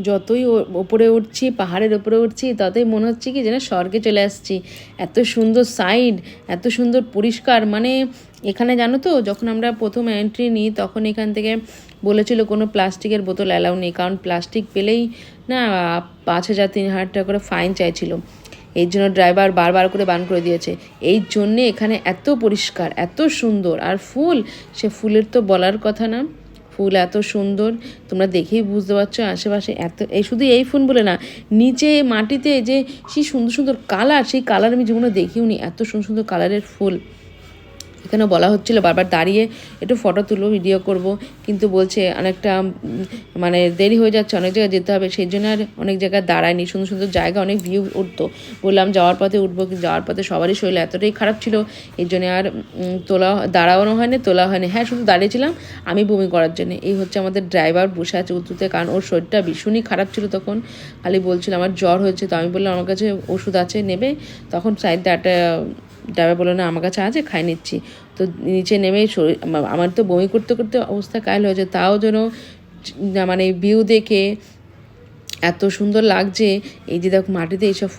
যতই ওপরে উঠছি, পাহাড়ের ওপরে উঠছি, ততই মনে হচ্ছে কি যেন স্বর্গে চলে আসছি। এত সুন্দর সাইড, এত সুন্দর পরিষ্কার। মানে এখানে জানো তো, যখন আমরা প্রথম এন্ট্রি নিই তখন এখান থেকে বলেছিল কোনো প্লাস্টিকের বোতল অ্যালাউ নেই, কারণ প্লাস্টিক পেলেই না 5,000-3,000 টাকা করে ফাইন চাইছিল। এই জন্য ড্রাইভার বারবার করে বান করে দিয়েছে। এই জন্যে এখানে এত পরিষ্কার, এত সুন্দর। আর ফুল, সে ফুলের তো বলার কথা না। ফুল এত সুন্দর, তোমরা দেখেই বুঝতে পারছো আশেপাশে এত, এই শুধু এই ফুল বলে না, নিচে মাটিতে যে সেই সুন্দর সুন্দর কালার, সেই কালার আমি জীবনে দেখিও নি, এত সুন্দর সুন্দর কালারের ফুল। এখানে বলা হচ্ছিলো বারবার দাঁড়িয়ে একটু ফটো তুলবো, ভিডিও করব, কিন্তু বলছে অনেকটা মানে দেরি হয়ে যাচ্ছে, অনেক জায়গায় যেতে হবে, সেই জন্য আর অনেক জায়গায় দাঁড়ায়নি। সুন্দর সুন্দর জায়গা, অনেক ভিউ উঠতো। বললাম যাওয়ার পথে উঠবো, কিন্তু যাওয়ার পথে সবারই শরীর এতটাই খারাপ ছিল, এই জন্য আর দাঁড়ানো হয়নি, তোলা হয়নি। হ্যাঁ, শুধু দাঁড়িয়েছিলাম আমি বমি করার জন্য। এই হচ্ছে আমাদের ড্রাইভার বসে আছে উঁচুতে, কারণ ওর শরীরটা ভীষণই খারাপ ছিল তখন। খালি বলছিল আমার জ্বর হয়েছে, তো আমি বললাম আমার কাছে ওষুধ আছে, নেবে? তখন সাইডে একটা ড্রাইভার বললো না আমার কাছে আছে, খাই নিচ্ছি। তো নিচে নেমেই আমার তো বমি করতে করতে অবস্থা কাইল হয়েছে, তাও যেন মানে ভিউ দেখে এত সুন্দর লাগছে। এই যে দেখো মাটিতে এইসব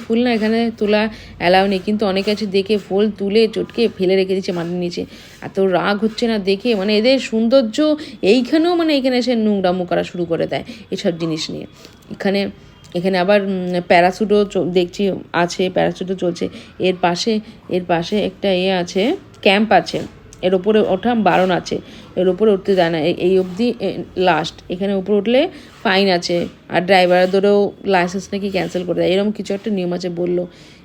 ফুল না এখানে তোলা অ্যালাউ নেই, কিন্তু অনেকে আছে দেখে ফুল তুলে চটকে ফেলে রেখে দিচ্ছে মাটির নিচে। এত রাগ হচ্ছে না দেখে, মানে এদের সৌন্দর্য এইখানেও, মানে এখানে এসে নোংরামো করা শুরু করে দেয় এসব জিনিস নিয়ে। এখানে আবার প্যারাশুটও দেখছি আছে, প্যারাশুটও চলছে। এর পাশে একটা আছে, ক্যাম্প আছে, এর ওপরে ওঠা বারণ আছে, এর উপরে উঠতে যায় না, এই অবধি লাস্ট। এখানে উপরে উঠলে ফাইন আছে, আর ড্রাইভারদেরও লাইসেন্স নাকি ক্যান্সেল করে দেয়, এরকম কিছু একটা নিয়ম আছে বললো।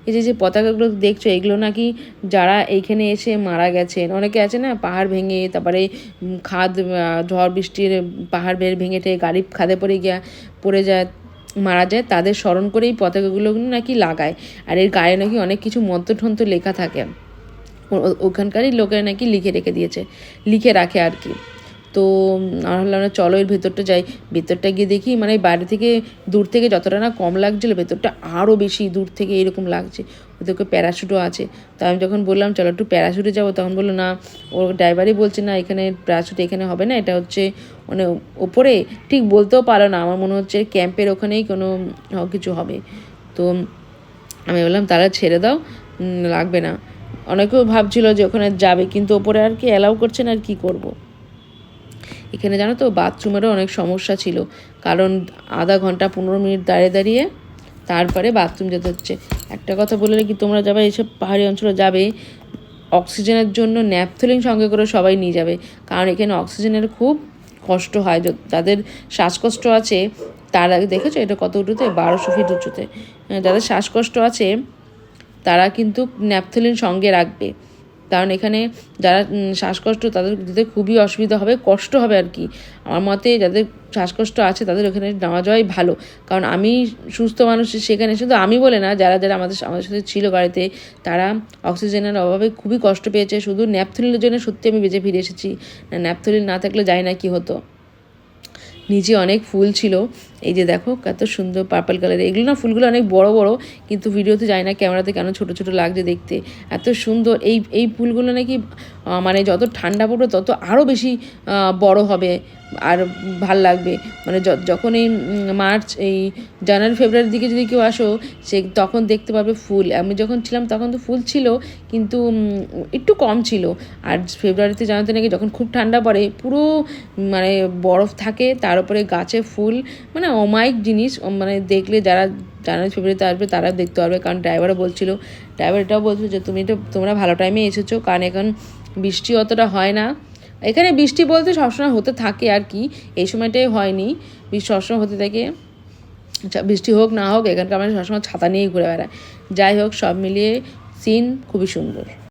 এই যে পতাকাগুলো দেখছো, এগুলো নাকি যারা এইখানে এসে মারা গেছেন, অনেকে আছে না পাহাড় ভেঙে, তারপরে ঝড় বৃষ্টির পাহাড় ভেঙে গাড়ি খাদে পড়ে যায়, মারা যায়, তাদের স্মরণ করেই পতাকাগুলো নাকি লাগায়। আর এর গায়ে নাকি অনেক কিছু মন্ত্রঠন্ত্র লেখা থাকে, ওখানকারই লোকেরা নাকি লিখে রাখে আর কি। তো আমার ভাবলাম না চলো এর ভেতরটা যাই। ভেতরটা গিয়ে দেখি, মানে বাইরে থেকে দূর থেকে যতটা না কম লাগছিলো, ভেতরটা আরও বেশি দূর থেকে এরকম লাগছে। ওদেরকে প্যারাশুটও আছে। তো আমি যখন বললাম চলো একটু প্যারাশুটে যাবো, তখন বললো না, ও ড্রাইভারই বলছে না এখানে প্যারাশুট এখানে হবে না, এটা হচ্ছে মানে ওপরে, ঠিক বলতেও পারো না, আমার মনে হচ্ছে ক্যাম্পের ওখানেই কোনো কিছু হবে। তো আমি বললাম তারা ছেড়ে দাও, লাগবে না। অনেকেও ভাবছিল যে ওখানে যাবে, কিন্তু ওপরে আর কি অ্যালাউ করছে না, আর কী করবো। এখানে জানো তো বাথরুমেরও অনেক সমস্যা ছিল, কারণ আধা ঘন্টা 15 মিনিট দাঁড়িয়ে তারপরে বাথরুম যেতে হচ্ছে। একটা কথা বলে কি, তোমরা যাবে এইসব পাহাড়ি অঞ্চলে যাবে, অক্সিজেনের জন্য ন্যাপথলিন সঙ্গে করে সবাই নিয়ে যাবে, কারণ এখানে অক্সিজেনের খুব কষ্ট হয়। যাদের শ্বাসকষ্ট আছে তারা, দেখেছো এটা কত উঁচুতে, 1200 ফিট উঁচুতে, যাদের শ্বাসকষ্ট আছে তারা কিন্তু ন্যাপথলিন সঙ্গে রাখবে, কারণ এখানে যারা শ্বাসকষ্ট তাদের খুবই অসুবিধা হবে, কষ্ট হবে আর কি। আমার মতে যাদের শ্বাসকষ্ট আছে তাদের ওখানে নেওয়া যাওয়াই ভালো, কারণ আমি সুস্থ মানুষ সেখানে, শুধু আমি বলে না, যারা আমাদের সাথে ছিল গাড়িতে, তারা অক্সিজেনের অভাবে খুবই কষ্ট পেয়েছে। শুধু ন্যাপথলিনের জন্য সত্যি আমি বেঁচে ফিরে এসেছি, ন্যাপথলিন না থাকলে জানি না কী হতো। নিচে অনেক ফুল ছিল, এই যে দেখো কত সুন্দর পার্পল কালারের, এগুলো না ফুলগুলো অনেক বড় বড়, কিন্তু ভিডিওতে যায় না, ক্যামেরাতে কেন ছোট ছোট লাগছে দেখতে, এত সুন্দর। এই ফুলগুলো নাকি মানে যত ঠান্ডা পড়বে তত আরও বেশি বড় হবে আর ভাল লাগবে। মানে যখন এই মার্চ, এই জানুয়ারি ফেব্রুয়ারির দিকে যদি কেউ আসো, তখন দেখতে পাবে ফুল। আমি যখন ছিলাম তখন তো ফুল ছিল, কিন্তু একটু কম ছিল। আর ফেব্রুয়ারিতে জানাতে নাকি যখন খুব ঠান্ডা পড়ে, পুরো মানে বরফ থাকে, তার উপরে গাছে ফুল, মানে অমায়িক জিনিস। মানে দেখলে যারা জানুয়ারি ফেব্রুয়ারিতে আসবে তারা দেখতে পারবে, কারণ ড্রাইভার এটাও বলছিল যে তোমরা ভালো টাইমে এসেছো, কারণ এখন বৃষ্টি অতটা হয় না। এখানে বৃষ্টি বলতে সবসময় হতে থাকে আর কি, এই সময়টাই হয়নি, বৃষ্টি সবসময় হতে থাকে। বৃষ্টি হোক না হোক, এখানকার আমরা সবসময় ছাতা নিয়েই ঘুরে বেড়ায়। যাই হোক, সব মিলিয়ে সিন খুবই সুন্দর।